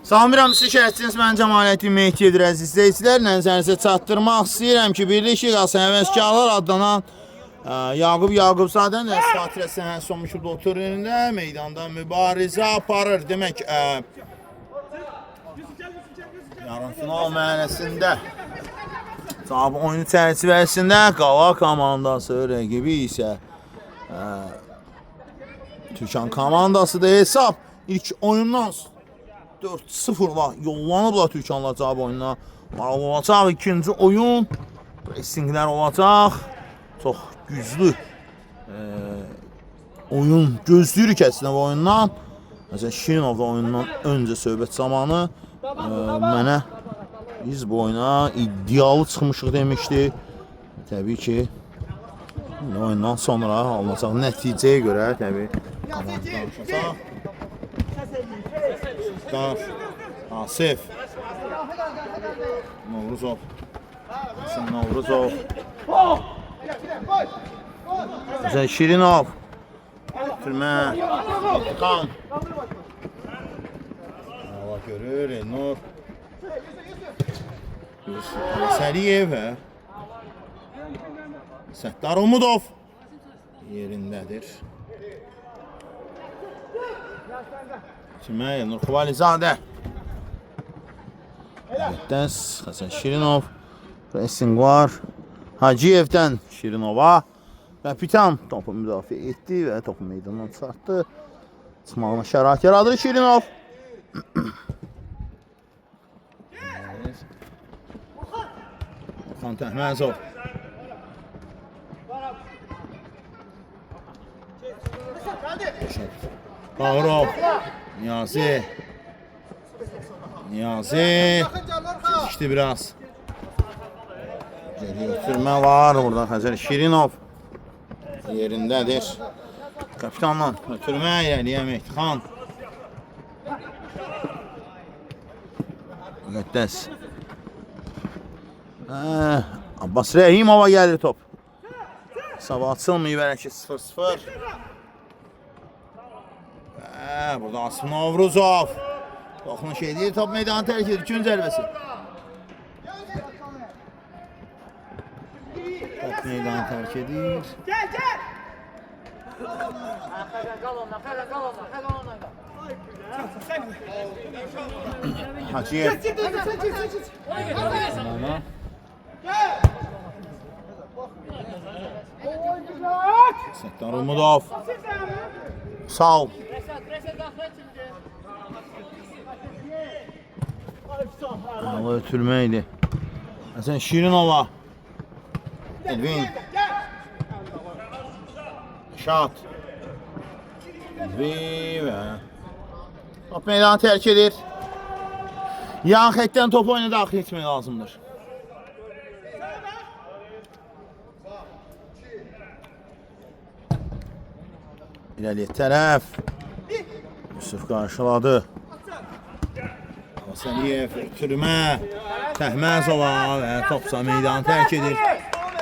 Samirəm, siz şəhərsiniz, mən Cəmaləddin Mehdiyedir, əziz izləyicilər. Nəzərinizə çatdırmaq istəyirəm ki, Birləşik Qazan Həvəskarlar adlanan Yaqub Yaqubzadənin xatirəsi son şubat turnirində meydanda mübarizə aparır. Demək, yarımfinal mənasında oyun çərçivəsində Qala komandası, rəqibi isə Türkan komandasıdır. Hesab ilk oyundan 4-0'la yollanıblar Türkanlar cavab oyununa. Maraqlı olacaq ikinci oyun. Pressinglər olacaq. Çox güclü oyun gözləyirik əslində bu oyundan. Məsələn, Şirinov da oyundan öncə söhbət zamanı mənə biz bu oyuna iddialı çıxmışıq demişdi. Təbii ki, oyundan sonra alınacaq nəticəyə görə təbii danışacaq. Asif Novruzov Novruzov Şirinov Türmə Xan Allah görür Elnur Səriyev Səttar Umudov yerindədir. Türmə Elnur Xuvalizadə Dərs Həsən Şirinov pressing var. Hacıyevdən Şirinova və Pitan topu müdafiə etdi və topu meydandan çıxartdı. Çıxmağına şərait yaradır Şirinov. Orxan Təhməzov Bağırov Niyazi Keçişdi biraz. Götürmə var burada Xəzər Şirinov yerindədir. Kapitanla götürmə irəliyə Mehdixan Müqəddəs Abbas Rəhimova gəlir top. Sabah açılmıyor bəlkə 0-0. Burada Asif Novruzov Toxunuş edir, top meydanı tərk edir. Gün zərbəsi. Top meydanı tərk edir. Hacıyev Səttar Umudov Sağ ol. Allah ötürməydi. Həsən Şirinova Elvin Şat Elvin və top meydanı tərk edir. Yan xətdən top oyuna daxil etmək lazımdır. İləliyə tərəf Yusuf qarşıladı. Asəliyev ötürmə Təhməzova və topsa meydanı tərk edir.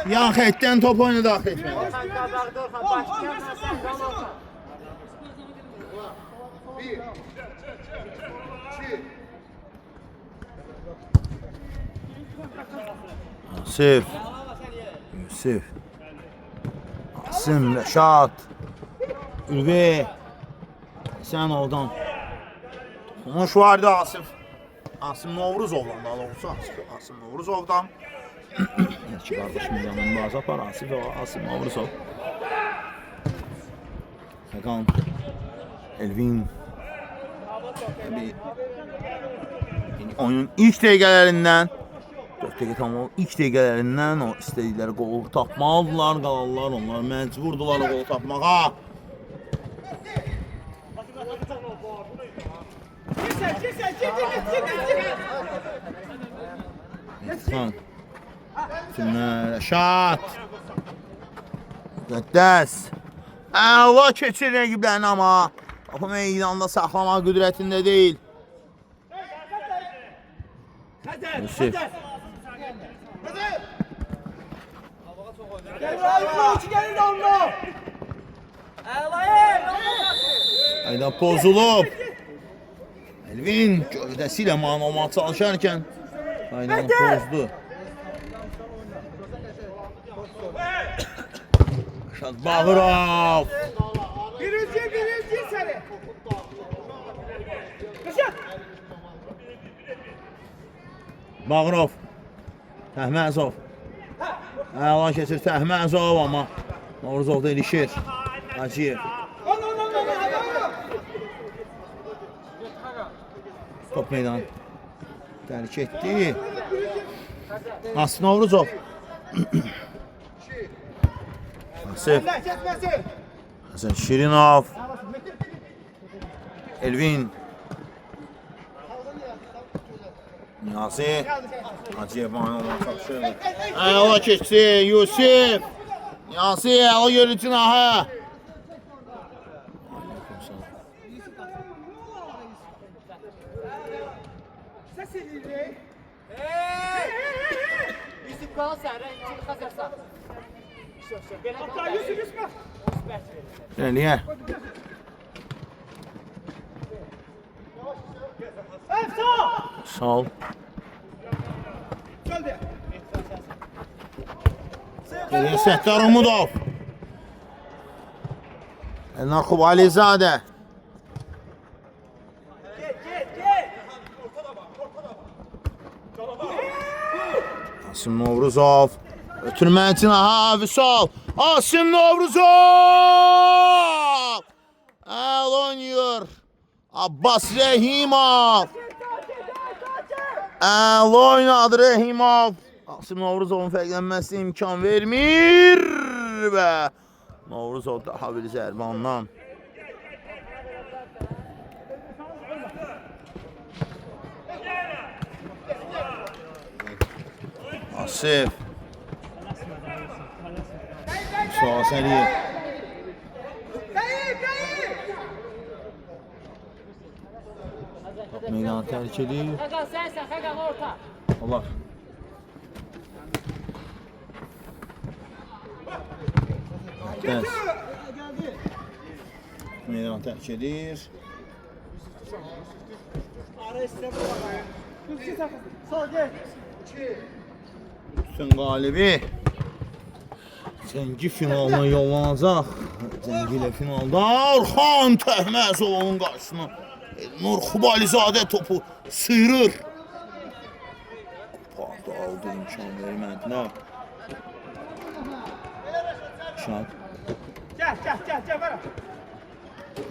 Yan xətdən top oyuna daxil etmək Asif Yusuf Asim Rəşad Ülvi Sən oradan Toxunuş vardı Asim Novruzov'dan daha doğrusu Asim Novruzov'dan ki qardaşım yanında bazı apar Asim Novruzov Hakan Elvin oyunun ilk dəqiqələrindən 4 dəqiqə tamam ilk dəqiqələrindən o istədikləri qol tapmalıdırlar qalanlar onlar məcburdular o qol tapmağa. Mehdixan Türmə Rəşad Müqəddəs Əla keçir rəqiblərini amma topu meydanda saxlamaq qüdrətində deyil. Yusuf Ayda pozulub Elvin gövdəsilə mane çalışarkən qaydanı pozdu. Rəşad Bağırov. Birinci səni. Bağırov. Təhməzov. Əla keçir Təhməzov amma Novruzov da ilişir. Hacıyev. Top meydan tərk etdi. Asif Novruzov. Asif. Hasan Şirinov. Elvin. Niyazi. Hacıyev oynamak çalışıyor. Əla keçdi Yusif. Niyazi əla görüntün aha. Yusuf qal sən, rəngini xəzərsən. Niyə? Sağ ol. Geriye Səttar Umudov. Elnar Xubalizadə. Asim Novruzov. Ötürmək üçün aha Vüsal. Asim Novruzov. Əl oynuyor. Abbas Rəhimov. Əl oynadı Rəhimov. Asim Novruzovun fərqlənməsinə imkan vermir və Novruzov daha bir zərbandan. Asif. Suas Əliyev. Top meydanı tərk edir. Xəqan sənsən, Xəqan orta. Allah. Dərs. Meydanı tərk edir. Bütün qalibi Cəngi finalına yollanacaq. Cəngi ilə finalda Orxan Təhməzovun qarşısına Elnur Xubalizadə topu sıyırır. Kupada aldı, imkan vermədilər. Şad. Gəl, var.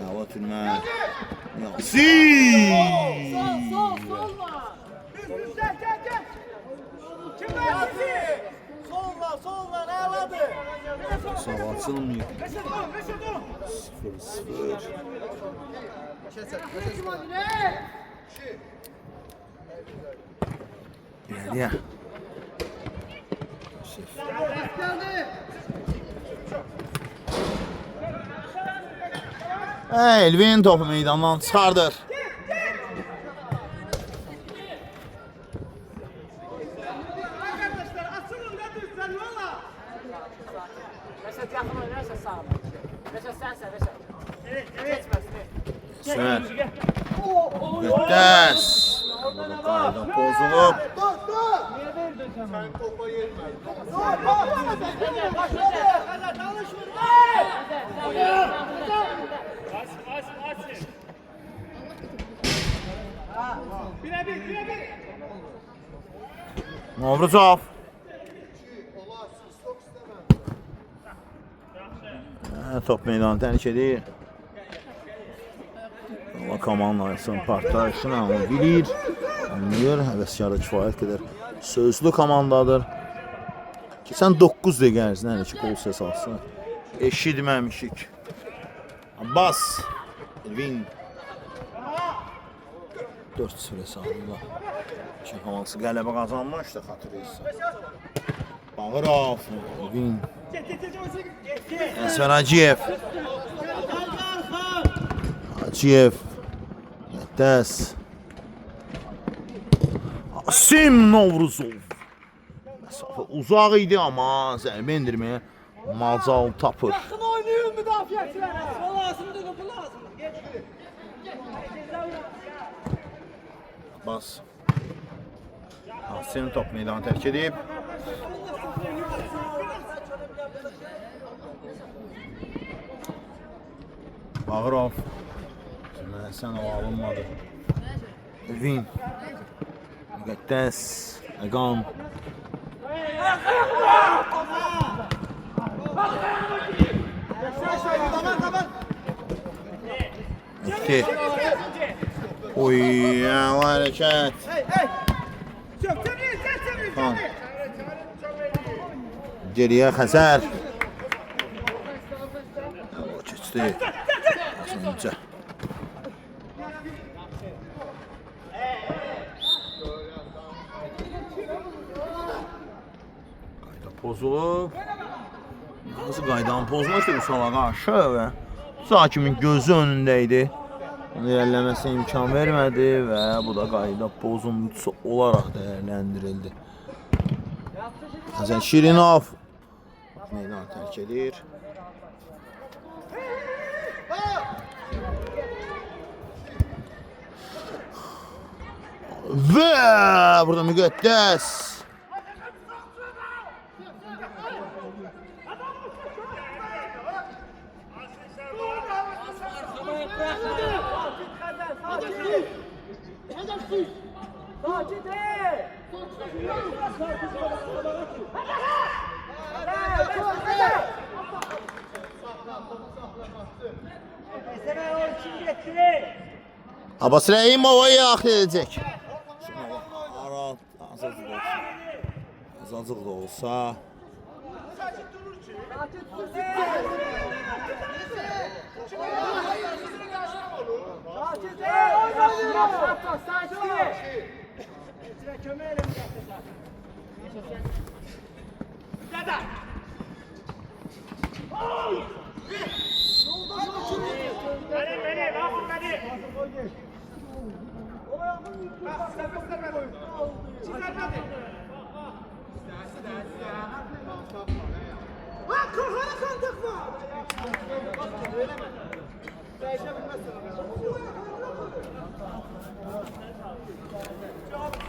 Hava türmə. Yasi. Sol var. Gəl. Kim var? Solla, əladır. Sağ açılmıyor. Rəşad. 0-0. Geldi ya. Elvin topu meydandan çıxardır. Rəşad yaxın oyna, Rəşad sağ ol. Rəşad sənsən, Rəşad. Keçməsin. Süper. Müqəddəs. Qayda pozulub. Niyə verdin sən? Sən topa yermə. Bir. Novruzov. Top meydanı tərk edir. Ama komandaların partlayışını ama bilir, anlıyor. Həvəskarı kifayət qədər sözlü komandadır. Keçən 9 dəqiqə ərzində hələ ki gol səs alsın. Eşitməmişik. Abbas. Elvin. 4-0 hesabında. İki komandısı qələbə qazanmışdı, xatırlayırsan. Bağırov. Elvin. Əsvər Hacıyev. Hacıyev. Müqəddəs. Asim Novruzov. Məsafə uzaq idi amma zərbə endirməyə macal tapır. Yaxın oynayın müdafiəçilərə. Lazımdır, bu lazımdır. Geç. Abbas. Asin top meydanı tərk edib. Bağırov. Sən o alınmadı. Elvin. Müqəddəs. Əqam. Bitti. Oy, o hərəkət. Tamam. Geriyə Xəzər. O keçdi. Aslında. Qayda pozulub. Nasıl qaydanı pozmuşdu bu sola qarşı və hakimin gözü önündəydi. Onu irəliləməsinə imkan vermədi və bu da qayda pozuntusu olaraq dəyərləndirildi. Həsən Şirinov meydanı tərk edir. Və burada Müqəddəs. Abbas Rəhimov'u yaxşı edəcək. Azacıq da olsa.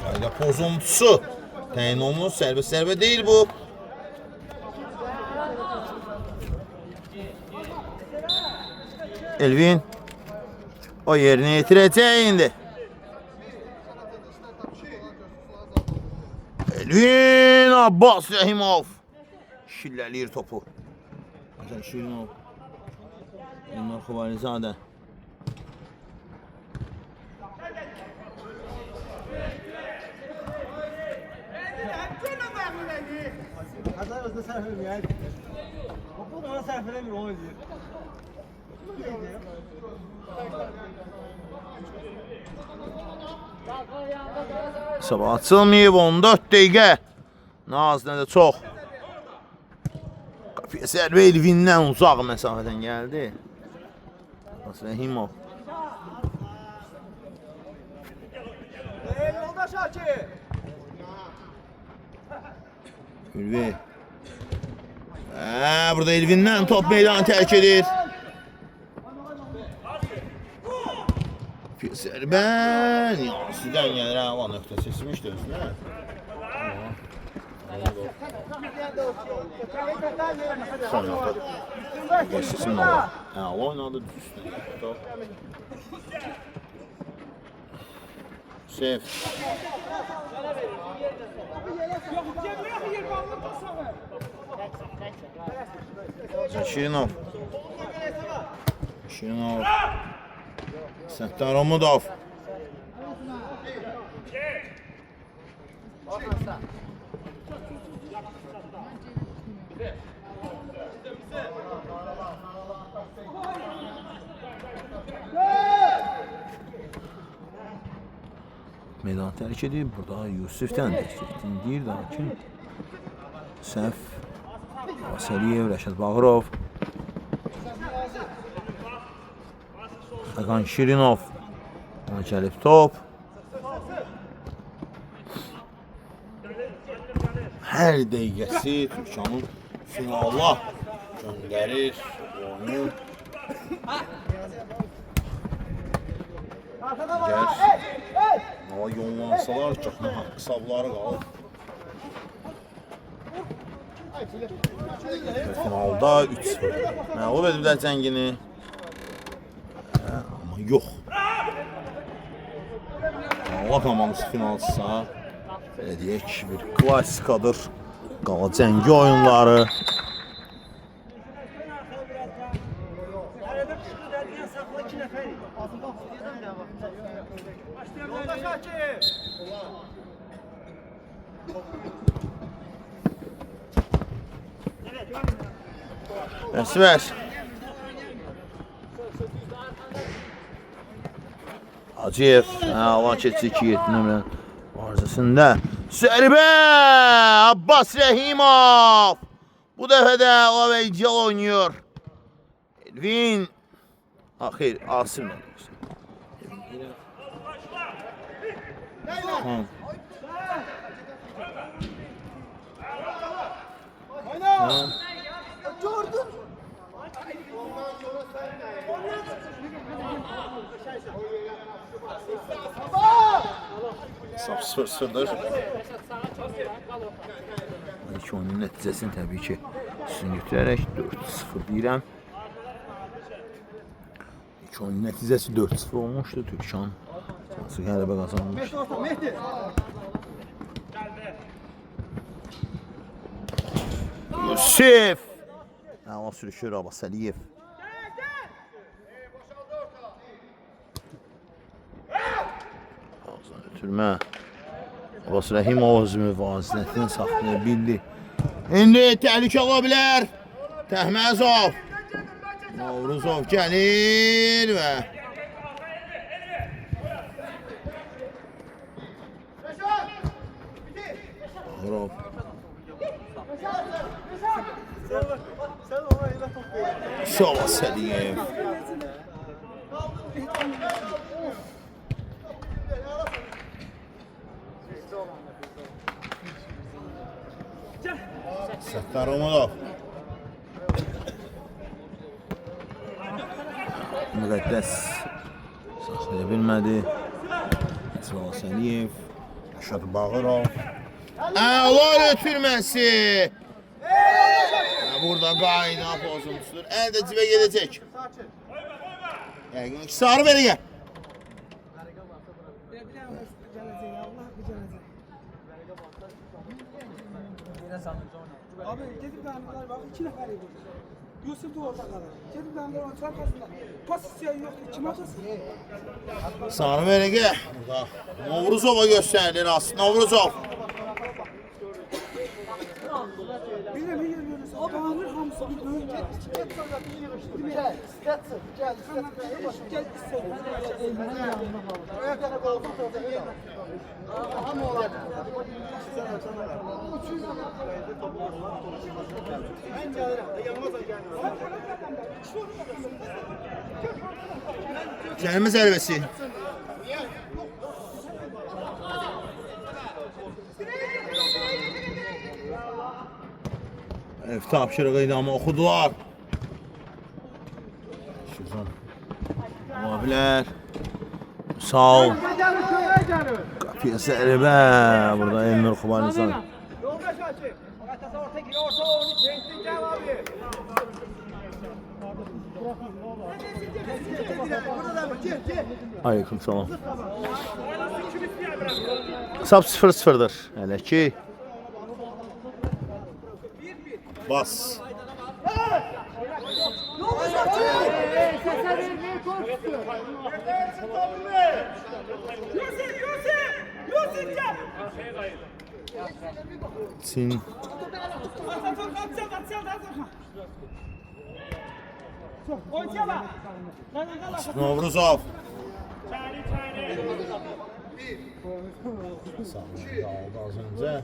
Qayda pozuntusu təyin olunur. Serbest zərbə deyil bu. Elvin o yerini yetirəcək indi. Elvin Abbas Rəhimov şilləliyir topu. Həsən Şirinov. Elmar Xuvalizadə. Hazır özde sərf eləməyək. Bu da ona sərf eləmir, onu deyir. Sabah açılmayıb 14 dəqiqə. Naz nə də çox. Qafiyə sərbə Elvindən uzaq məsafədən gəldi. Abbas Rəhimov. Yoldaş Akif. Ülvi. Burada Elvindən top meydanı tərk edir. Sərbən Yansıdan gəlir. O nöqtə seçmişdi özünə. Son nöqtə. Geçsin nə var? O oynadı üstündə. Sef. Şirinov. Şirinov. Səttar Omudov. Meydan tərk edib. Burada Yusifdən dəstəkdən deyir də hakim. Səhv. Vasiliyev, Rəşad Bağırov. Xəqan Şirinov. Ona gəlib top. Hər dəqiqəsi Türkanın finala göndərir oyunu. Hava yollansalar çox hesabları qalır. Finalda 3-0. Məğlub ediblər Cəngini. Amma yox. Allah komandası finalçısa belə deyək bir klassikadır. Qala Cəngi oyunları. Süper. Hacıyev. Allah keçi 2-7 nömrə arzısında. Sərbə! Abbas Rəhimov. Bu dəfə də Ağabey ideal oynuyor. Elvin. Xeyr, Asim. Sap 0-0'dır. İlk oyunun nəticəsini təbii ki üstün götürərək 4-0 deyirəm. İlk oyunun nəticəsi 4-0 olmuşdu. Türkan hansı qələbə qazanmış. Yusif. Ama sürüşür Abbas Əliyev. Ağzına ötürmə. Abbas Rəhimov öz müvazinətini saxlaya bildi. İndi təhlükə ola bilər. Təhməzov. Novruzov gəlir və Ağrov. Abbas Əliyev. Səttar Umudov. Müqəddəs saxlaya bilmədi. Abbas Əliyev. Rəşad Bağırov. Əla ötürməsi. Burada qayda pozuntusudur. Əldə cibə gedəcək. Yəqin ki, sarı veri gəl. Abi gedib damlalar bax 2 nəfər idi. Yusuf da orada qalır. Gedib damlaların çarpasında pozisiya yoxdur. Kim atası? Sarı veri gəl. Burada Novruzova göstərilir aslında. Novruzov. Dağılır hamısı bir döyün. Gel, gel, gel. Cərimə zərbəsi. Tapşırığı idi ama okudular. Şuradan olabilir. Sağ ol. Kapıya zərbə. Burada Elnur Xubanizan. Aleyküm salam. Sap 0-0'dır. Hələ ki. Bas. Çin. Novruzov. Sağ aldı az önce.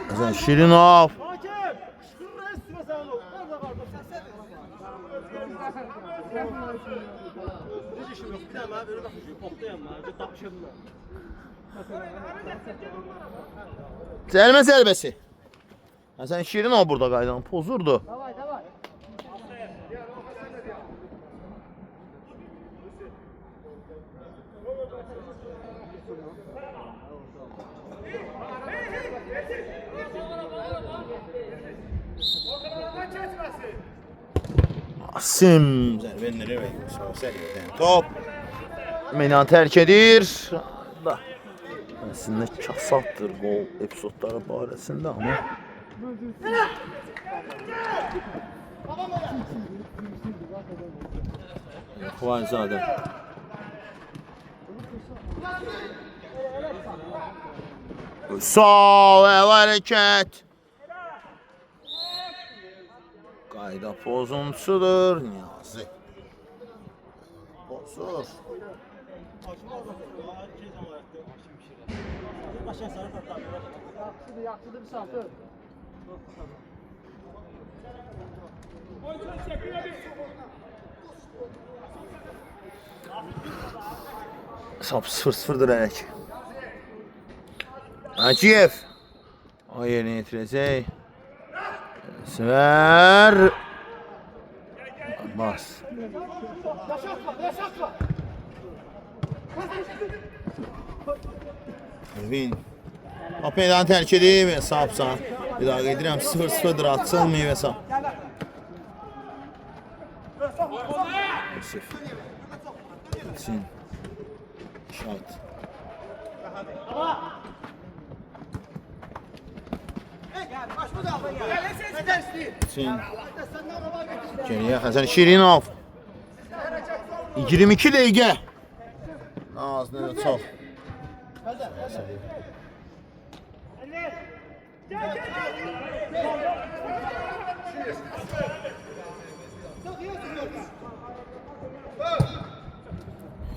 Hasan Şirinov. Cərimə zərbəsi. Hasan Şirinov burada qaydanı pozurdu. Asim zərbələri və səliqədən top meydanı tərk edir. Da əslində kasaddır gol epizodları barəsində amma Xuvayzadə Sol hərəkət Qayda pozuntusudur Niyazi Pozur Yaxşıdır bir saatdir. Hesab 0-0'dır ələk Hacıyev O yerini yetirəcək Süver Bas Elvin Top meydanı tərk edib hesabsa Bir daha edirəm 0-0'dır atılmayıb hesab Yusuf Sin Şat Sin Geriye Hasan Şirinov 22 dəqiqə Naz nə çox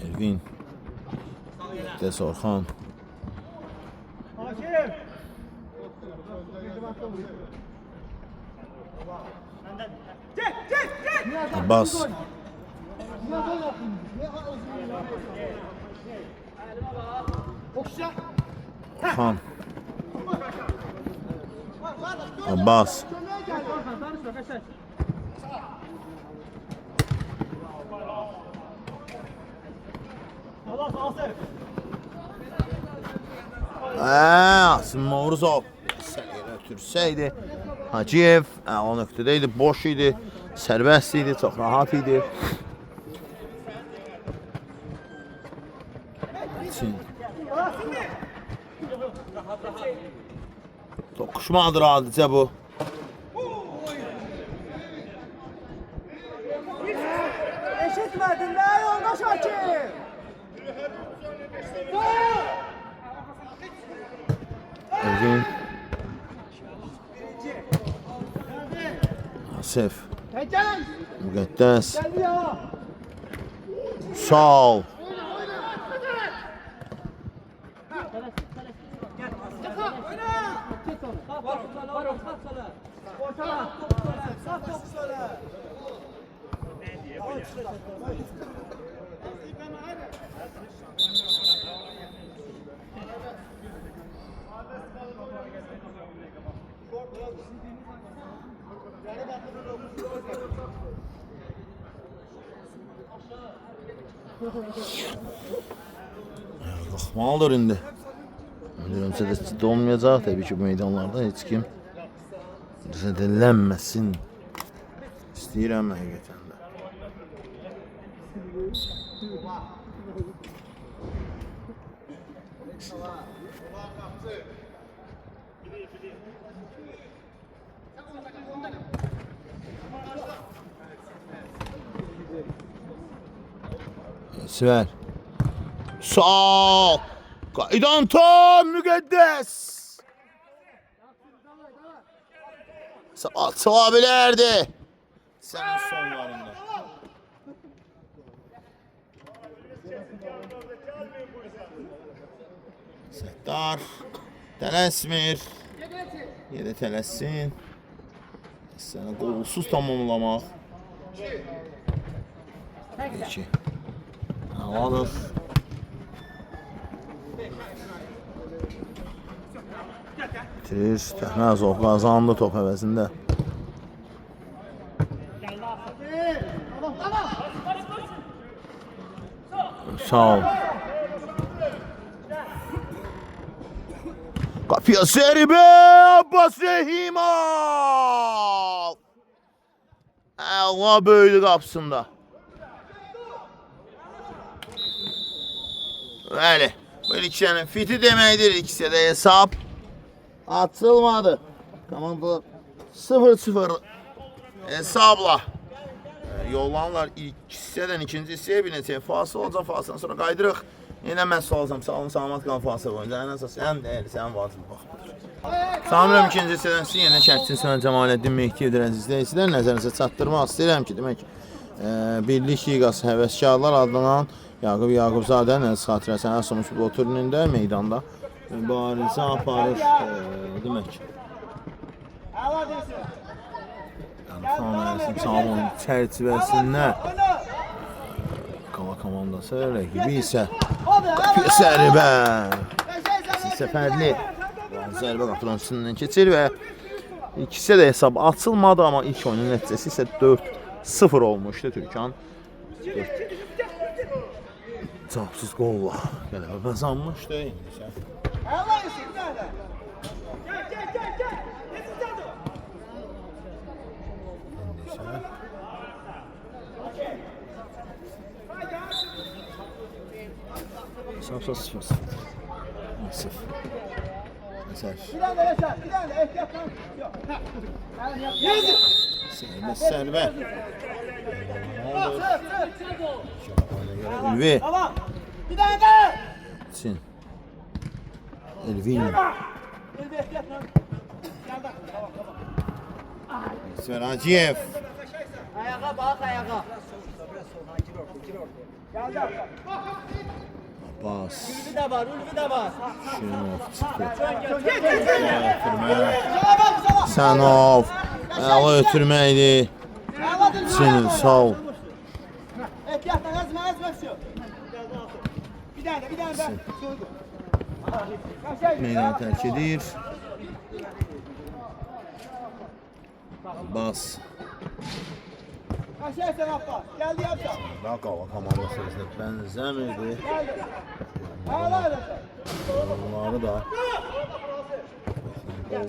Elvin Des Orxan Abbas Orxan Abbas Asim Moğruzov Səliyyələ ötürsəydi Hacıyev o nöqtədə idi, boş idi Sərbəst idi, çox rahat idi Toqquşmadır adicə bu Eşitmedin ne yoldaş hakim? Elvin Asif Müqəddəs Sağ Qalxmalıdır indi. Görümsə də ciddi olmayacaq. Təbii ki, bu meydanlarda heç kim zədələnməsin. İstəyirəm həqiqətən də. Süver. Sağ. Qaydan tam Müqəddəs. Atıla bilərdi. Sənin sonlarında. Səttar. Tələsmir. Yerə tələssin. Səni qolsuz tamamlamaq. Peki. Havadır. Bitirir. Təhnəzov qazandı top əvəzində. Sağ ol. Qapıya zərbə Abbas Rəhimov. Allah böyüdü qapısında. Bəli. Bu ikisinin fiti deməkdir. İkisi də hesab atılmadı. Komanda 0-0 hesabla yollanırlar. İlk hissədən ikinci hissəyə bir neçə fasıl olacaq. Fasıldan sonra qaydırıq. Yenə mən sualsam, sağolun salamat qalan fasıl boyunca. Ən əsas sən deyil, sən varsın. Sanırım ikinci hissədən sizin yenə Şərqçin Sönən Cəmaləddin Mehdiyev izləyicilər nəzərinizə çatdırmaq istəyirəm ki, demək Birlik Liqası həvəskarlar adlanan Yaqub Yaqubzadə Nəzir Xatirəsən Əsomuz futbol turnirində meydanda mübarizə aparır demək. Sanayəsin Salon çərçivəsində Qala komandası rəqibi isə Qapıya zərbə səfərli zərbə qapıdan üstündən keçir və ikisi də hesab açılmadı, amma ilk oyunun nəticəsi isə 4-0 olmuşdu. Türkan çapsız qolla qələbə qazanmışdı. Hesabsa 0-0. Nasif. Məsəl. Sərbə. Ülvi. Çin. Elvin. Sveraciyev. Ayağa bak, ayağa. Abbas. Ülvi de var, Ülvi de var. Şirinov çıxdı. Sənov. Əla ötürməkdir. Çin, sağ ol. Ehtiyatla ezme. Bir tane. Meydanı tərk edir. Abbas. Aşağıya Abbas. Geldi yapsa. Daha qala komandası bənzəmirdi.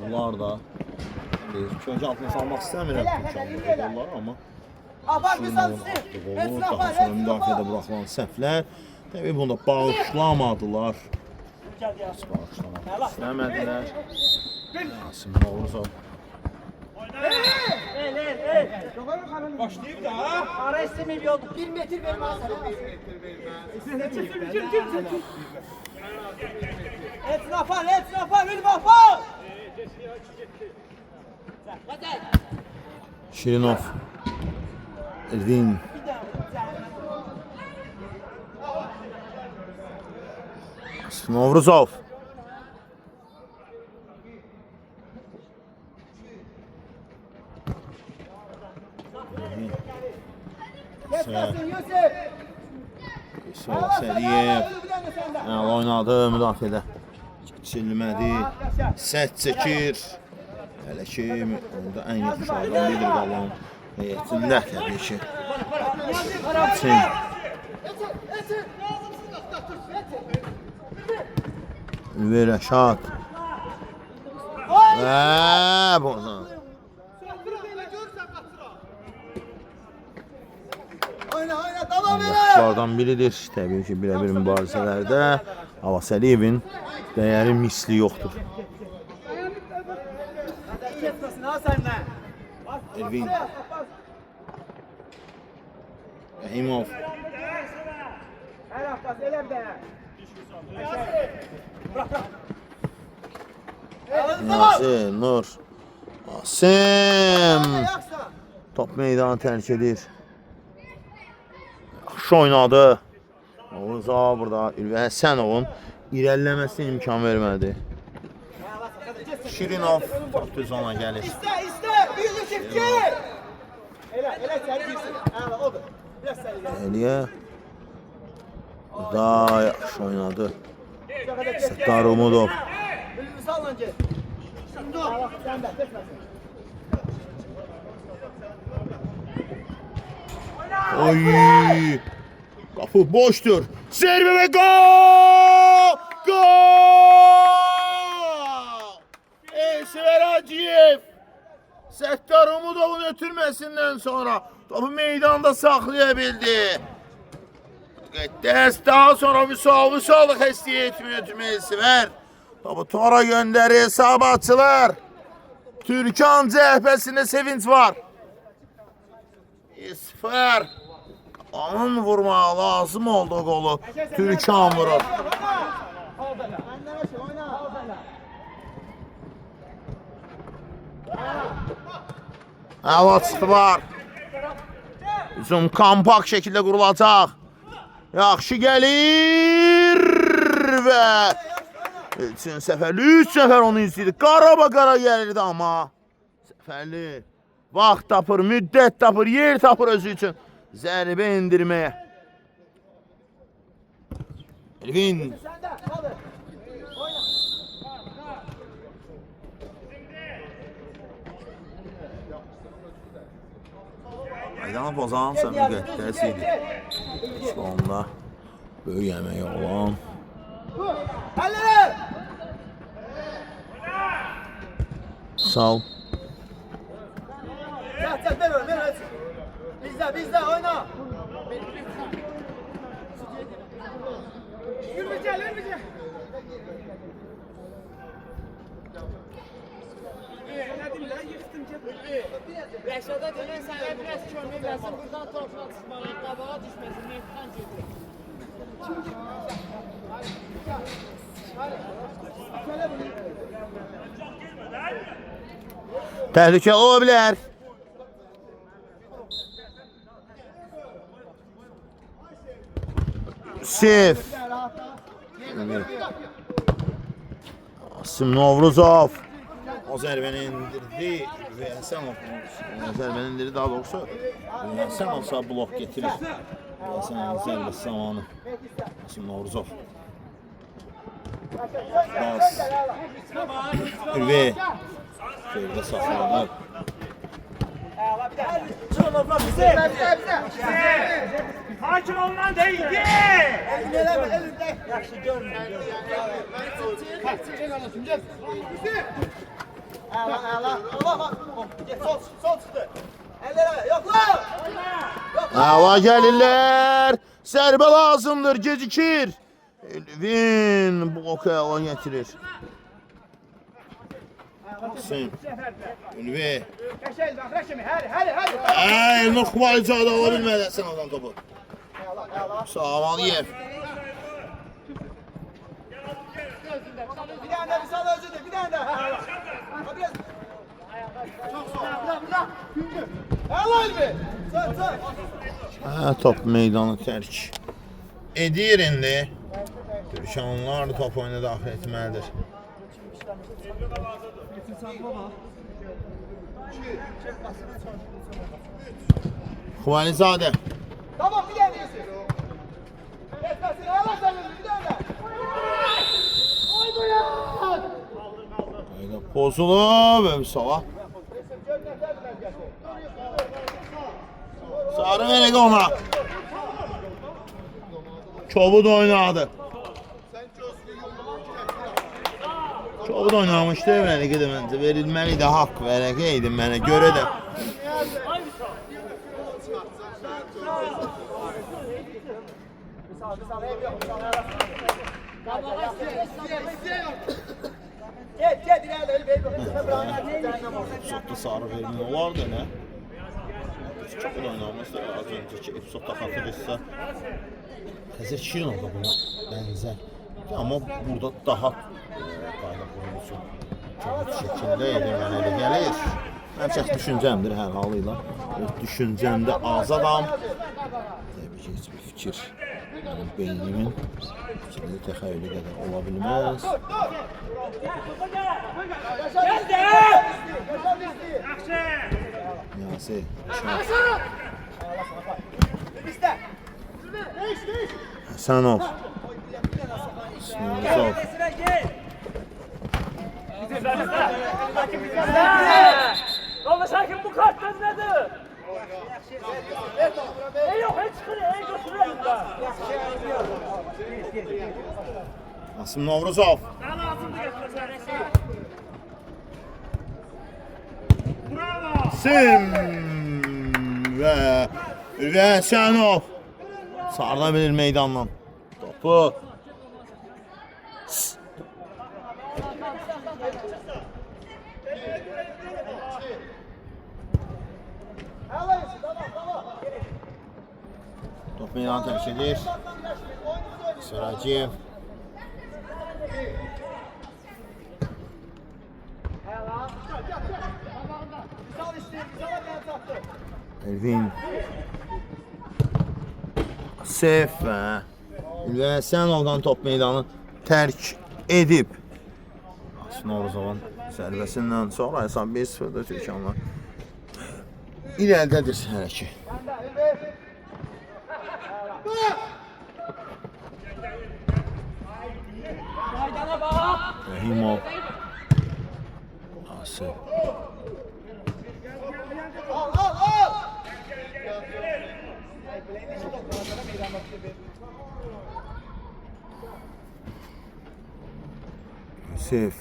Onları da Köyce altına salmaq istəmirəm Türkanlı amma Abbas bir Şirinov sansın. atdığı daha sonra müdafiədə buraxılan səhvlər təbii bunu da bağışlamadılar. Bağışlamaq istəmədilər. Yasim Novruzov. Başlayıp da ha? Ara istemeyip yoldu. 1 metre verim alsana. Etrafa, Ülvi Abbas. Şirinov. Elvin. Novruzov. Səriyev. Oynadı müdafiədə. Çilmədi. Sərt çəkir. Hələ ki, onda ən yaxşılardan biridir qalan heyətində təbii ki. Çin. Ülvi Rəşad. Və buradan. Yaxşılardan biridir. Təbii ki, birə-bir mübarizələrdə Abbas Əliyevin dəyəri misli yoxdur. Elvin. Rəhimov. Nazir, Nur. Asim. Top meydanı tərk edir. Yaxşı oynadı. Oğuz'a burada Ülvi Həsənovun irəliləməsinə imkan vermədi. Şirinov düz ona gəlir. İste. Büyük çiftçi. Elə səni girsin. Əla odur. Biraz səni gəl. Əliyə. Daha yaxşı oynadı. Səttar Umudov. Ülvi salla gel. Şimdi o. Sen de geçmesin. Oy! Qapı boşdur. Zərbə və gol! Gol! Elsəvər Hacıyev Səttar Umudovun ötürməsindən sonra topu meydanda saxlaya bildi. Müqəddəs daha sonra Vüsalıq həstiyə etmə Elsəvər. Topu tora göndərir hesabçılar. Türkan cəhbəsində sevinç var. 1-0. Onun vurmağı lazım olduğu qolu Türkan vurur. Əvazı var. Hücum kompakt şəkildə qurulacaq. Yaxşı gəlir və Elçin Səfərli 3 nəfər onu izləyir. Qarabağ gəlirdi amma Səfərli vaxt tapır, müddət tapır, yer tapır özü üçün zərbə indirməyə. Elvin Aydan pozansa müqəddəs idi. Sonunda böyük əmək olan sağ ol. Ver. Bizde oyna. Yürüyeceğim. Rəşada deyilən sənə biraz kömək versin, buradan topla çıxmağa, qabağa düşməsin, meydan gedir. Təhlükə ola bilər. Sev. Asim Novruzov. O zərbəni indirdi və Həsənov. Zərbəni indirdi daha doğrusu. Həsənov sağ blok getirir. Həsənovun zərbəsi zamanı. Asim Novruzov. Bas. Ürvə. Şöyle saxlanır. Hakim olunan değildi. Yaxşı görmür. Əla. Sol çıxdı. Əllərə, yoxla. Hava gəlirlər. Sərbə lazımdır, gecikir. Elvin bloku əla getirir. Asim. Ülvi. Qəşəng bax, Rəşimi. Həri. Elnur Xuvalicadı ala bilmədi Həsən adam topu. Sağ-Aliyev. Bir dənə də Vüsal özüdür, bir dənə də. Əla Elvi. Sən. Top meydanı tərk edir indi. Türkanlar top oyuna daxil etməlidir. Xuvalizadə. Tamam, bir dənə yesin. Etməsin, əla sən Elvi, bir dənə də. Oy buyur. Ayda pozulub və Vüsala. Sarı verək ona. Çobud oynadı. Çobud oynamışdı, mənə məncə verilməli də haqq verəkəydi mənə görə də. Get, ilerle Elvi. Epizodda sarı vermək olardı nə? Çobud oynamışdı, az öncəki epizodda xatırlayırsa. Xəzər Şirinov da buna bənzər. Amma burada daha qayda qoyulmuşsun. Çabuk şəkildə idi, mənə elə gəlir. Mən şəxs düşüncəmdir hər halıyla. Düşüncəmdə azadam. Təbii ki, heç bir fikir mənim beynimin fikirli təxəyyülü qədər ola bilməz. Niyasi, Həsənov. Sınırızov. Yoldaş hakim bu kartlar nedir? Qasım Novruzov. Sim ve Rəsənov sarıda bilir meydandan topu. Top meydan terk edir. Saraciyev. Elvin. Sef və Sənovdan top meydanı tərk edib. Novruzovun zərbəsindən sonra hesab 1-0-da Türkanlar irəlidədir hələ ki. Rəhimov. Asif. Yusuf.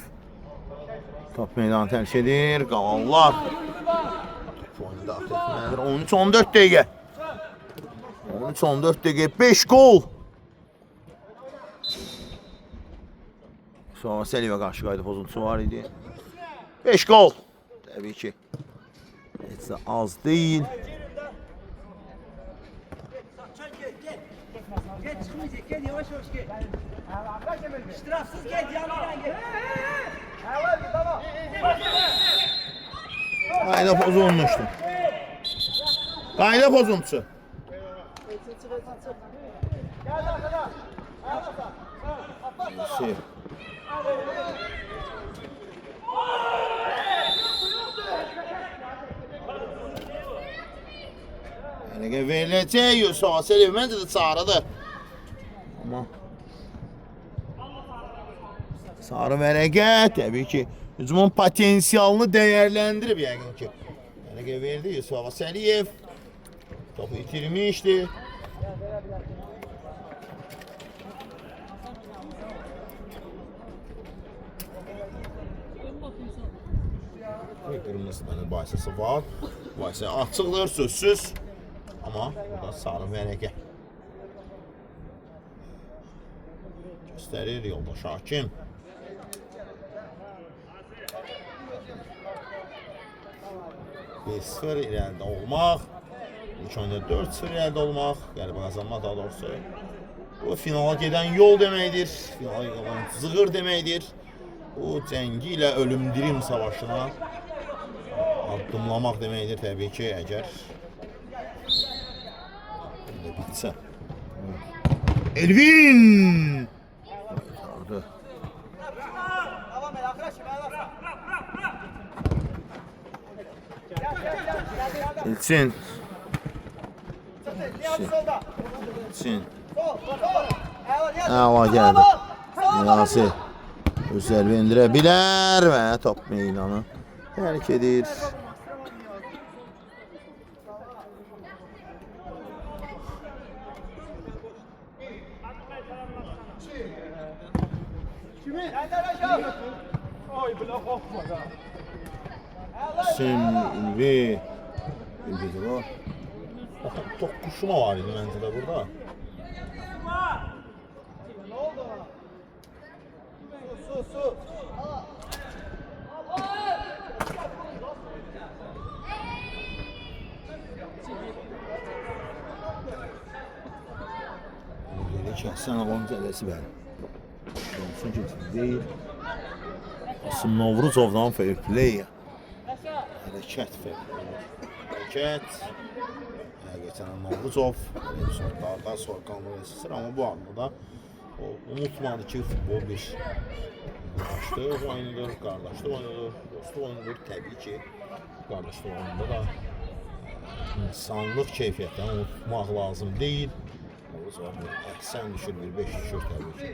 Top meydanı tərk edir. Qalanlar. Oyunda atletməlidir. 13-14 dəqiqə. 13-14 dəqiqə. 5 gol. Sonra Selivə qarşı qayda pozuntusu var idi. 5 gol. Təbii ki. Heç də az deyil. Gel çıkmayacak, gel yavaş yavaş gel. İştirafsız gel, yanından gel. Tamam. Qayda pozulmuşdu. Qayda pozuntusu. Yusuf. Hələ veriləcək Yusuf Aseliv məncə də çağrıdır. Amma sarı vərəqə təbii ki hücumun potensialını dəyərləndirib yəqin ki. Vərəqə verdi Yusuf Aseliv. Topu itirmişdi. Qırmızı tane bahsəsi var. Bahsə açıqdır, sözsüz. Amma burada sarı vərəqə. Göstərir yoldaş hakim. Bir-0 irəlidə olmaq. İlk oyunda 4-0 irəlidə olmaq. Qələbə qazanmaq daha doğrusu. Bu finala gedən yol deməkdir. Finala gedən zığır deməkdir. Bu cəngi ilə ölüm-dirim savaşına addımlamaq deməkdir təbii ki, əgər bitsə. Elvin! Elçin. Elçin. Əla gəldi. Niyasi öz zərbə indirə bilər və top meydanı tərk edir. Ülvi. Ülvidir o. Toqquşma var idi məncə də burada. Su. Şəhsən ağam cədəsi bəli. Olsun ki, deyil. Qasım Novruzovdan fair play. Hərəkət fair play. Hərəkət. Həqiqətən Novruzov. Daha soyqanlı esasır, amma bu anda da unutmadı ki, futbol bir qardaşlıq oyunudur, dostluq oyunudur. Təbii ki, qardaşlıq oyununda da insanlıq keyfiyyətini unutmaq lazım deyil. Novruzov bir əhsən düşür, bir 5 düşür təbii ki.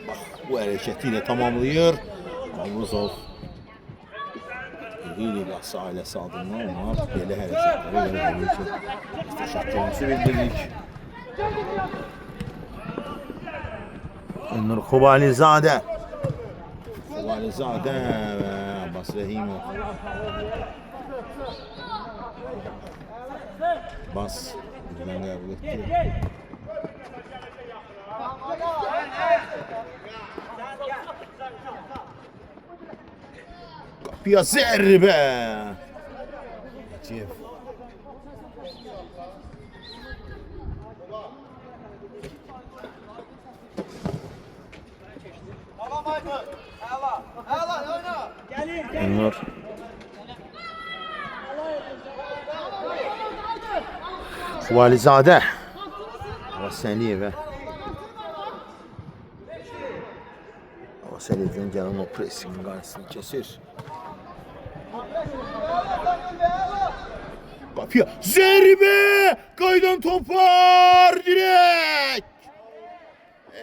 Bax, bu hərəkəti ilə tamamlayır Novruzov. Liqası ailəsi adından onlar belə hərəkətləri verir ki, təşəkkürümüzü bildiririk. Ömür Xubalizadə və Abbas Rəhimov. Abbas bizdən qəbul etdi. Qapıya zərbə. Hacıyev. Ömür. Xubalizadə. Vasəliyevə. Vasəliyevdən gələn o pressingin qarşısını kesir. Qapıya zərbə! Qaydan topar dirək!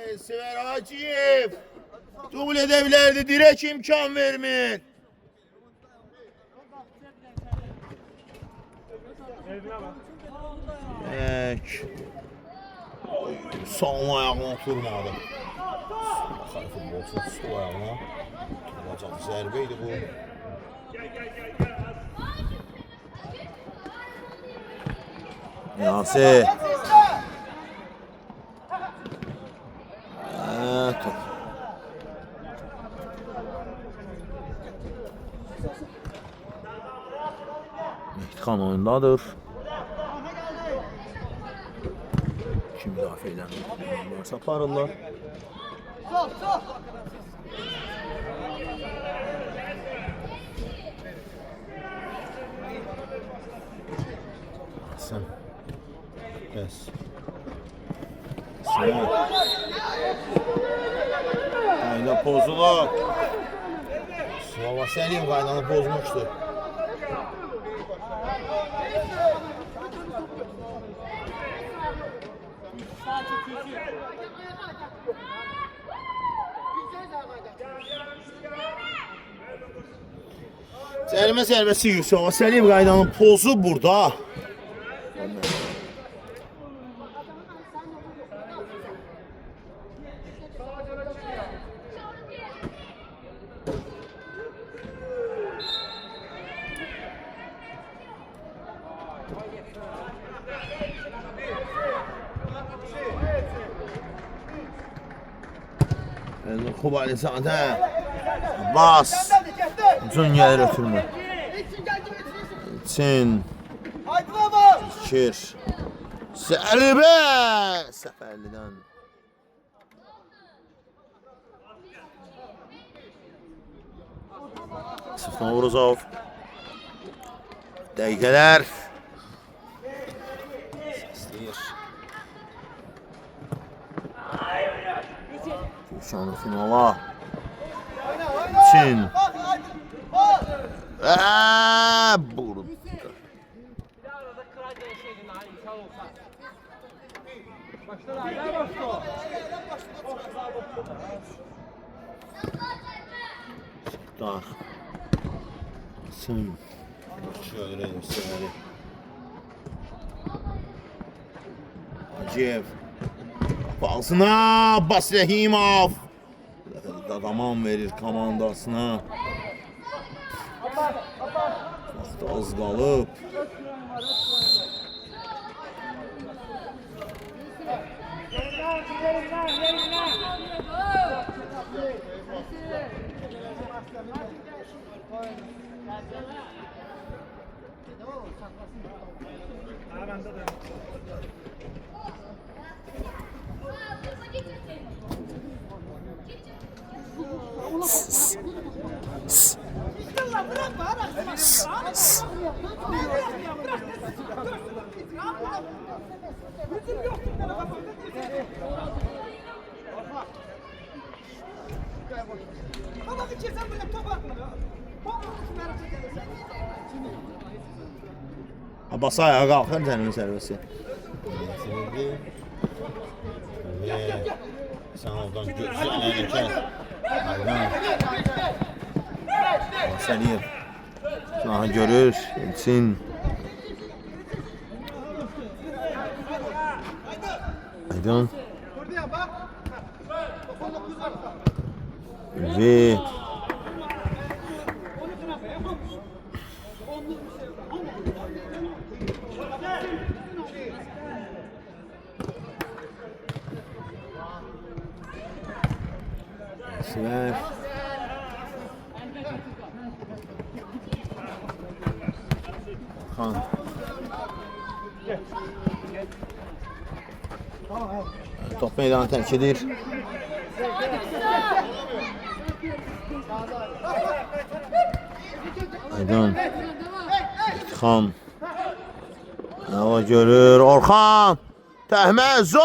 Elsəvər Hacıyev dubl edə bilərdi, dirək imkan vermir. Dirək. Son ayağına oturmadı. Futbolçunun sol ayağına oturacaq zərbə idi bu. Yasi. Top. Mehdikan oyundadır. İki müdafiədən varsa aparırlar. Hasan. Yes. Qayda pozulur. Vasəlyev qaydanı pozmuşdu. Zərbə zərbəsi Yusuf Vasəlyev qaydanı pozu burada. Xubalizadə. Abbas. Uzun gəlir ötürmə. Çin. Fikir. Zərbə. Səfərlidən. Sıfdan Uruzov. Dəqiqələr. Səsləyir. Gülşanlı finala. Çin. Burada. Sektar. Sen. Şöyle gösterelim. Hacıyev. Balsına Abbas Rəhimov. Dadaman verir komandasına. Vaxtı az qalıb. Abbas ayağa qalxır Cənubi sərbəsi. Sən oradan gözlənərkən Vasəlyev. Aha görür. Elçin. Aydın. Buradayım bak. 99 var. Ve Süper. Han. Top meydanı terk edir. Aydın. Xan. Hava görür. Orxan. Təhməzov.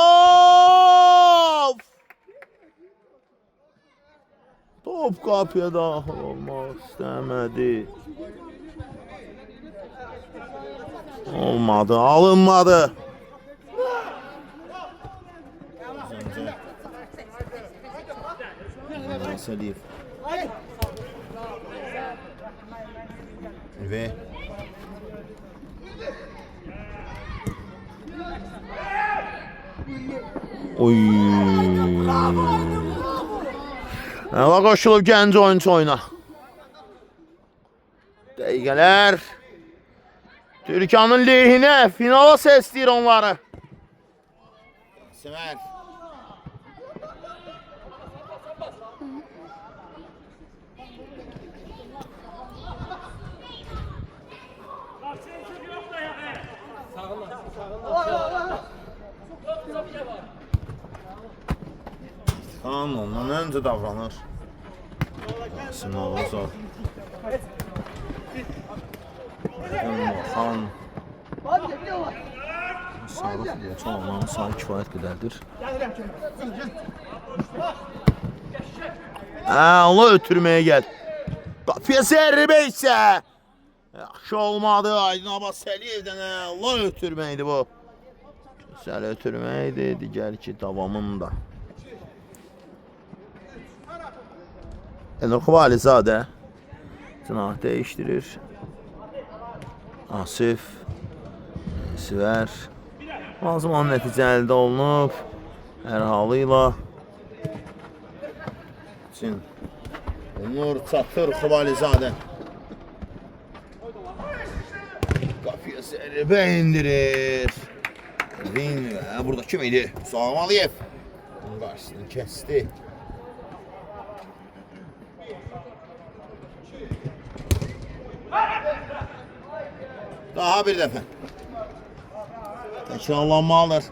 Top qapıya daxil olmaq istəmədi. Olmadı, alınmadı. Səlif. Ve oy. Hala qoşulub gənc oyuncu oyuna. Dəqiqələr Türkiyanın lehinə finala səsləyir onları. Sümer. Xan ondan öncə davranır. Sınavı zor. Xan sarı futbolçu olmanın sayı kifayət qədərdir. Onu ötürməyə gəl. Qapıya zərbə isə yaxşı olmadı. Aydın Abbas Səliyevdən Allah ötürməkdir bu. Gözəl ötürməkdir. Digər ki davamında. Elnur Xuvalizadə cinah dəyişdirir. Asif Sivər lazım olan nəticə əldə olunub. Hər halıyla Elnur çatır Xuvalizadə. Qapıya zərbə indirir. Burada kim idi? Salam Aliyev. Onun qarşısını kəsdi. Daha bir dəfə. Təkrarlanmalıdır.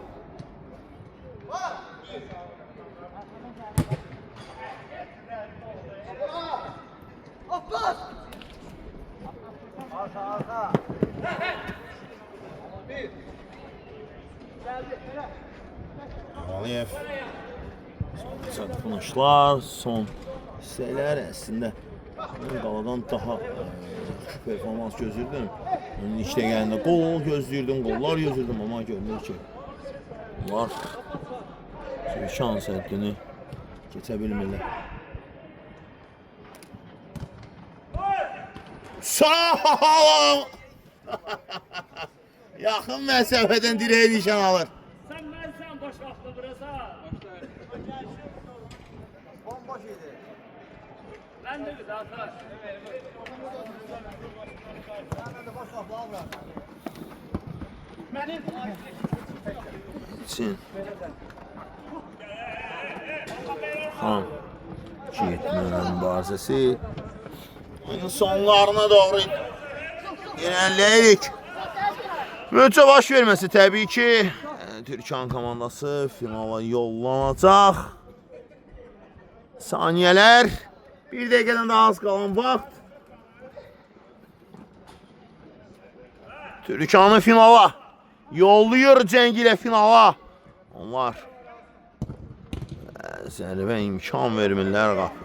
Aliyev. Son funuşlar, son hissələr əslində qaladan daha performans gözləyirdim. Onun işdə gəlində qol gözləyirdim, qollar gözləyirdim, amma görünür ki onlar şans həddini keçə bilmirlər. Sağ! Yaxın məsafədən dirəyə nişan alır. Sen ben boş vaxtı burası. Bomboş idi. Ben de bir daha sonra. Çin. Xan. 2-7 mübarizəsi. Oyunun sonlarına doğru irəliləyirik. Möcüzə baş verməsi təbii ki, Türkan komandası finala yollanacaq. Saniyələr, bir dəqiqədən daha az qalan vaxt. Türkanı finala yolluyor cəng ilə finala. Onlar zərbə imkan vermirlər qapı.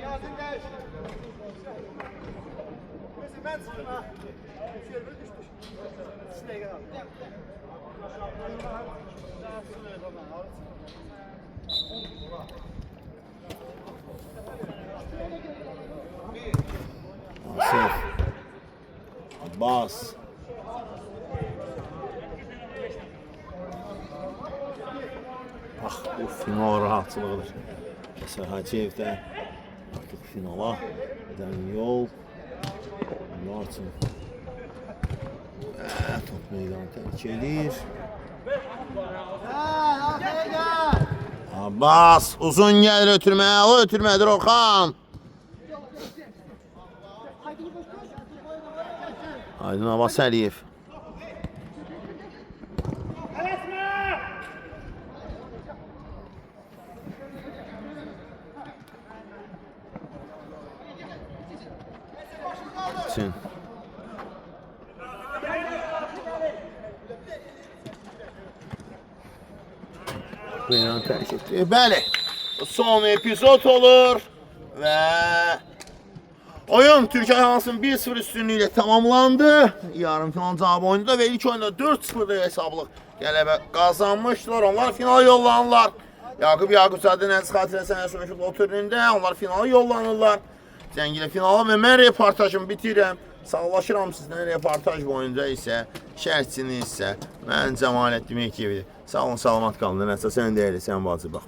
Yazın değişti. Asif. Abbas. Bax, bu final rahatçılığıdır. Məsələn, Hacıyev də artıq finala gedən yol. Onlar üçün top meydanı tərk edir. Abbas uzun gəlir ötürməyə, o ötürmədir Orxan. Aydın Abbas Əliyev. Üçün. Meydanı tərk etdi. Bəli, son epizod olur və oyun Türkiyə Hansın 1-0 üstünlüyü ilə tamamlandı. Yarımfinal cavabı oyunda və ilk oyunda 4-0 hesablıq qələbə qazanmışdılar. Onlar finala yollanırlar. Yaqubzadə Nəziz Xatirəsən futbol turnirində onlar finala yollanırlar. Cəngilə finala və mən reportajımı bitirəm. Sağlaşıram sizdən reportaj boyunca isə şərhçini isə mən Cəmaləddin Mehdiyevidir. Sağ olun, salamat qalın. Nəsə sən deyirsən bacı bax.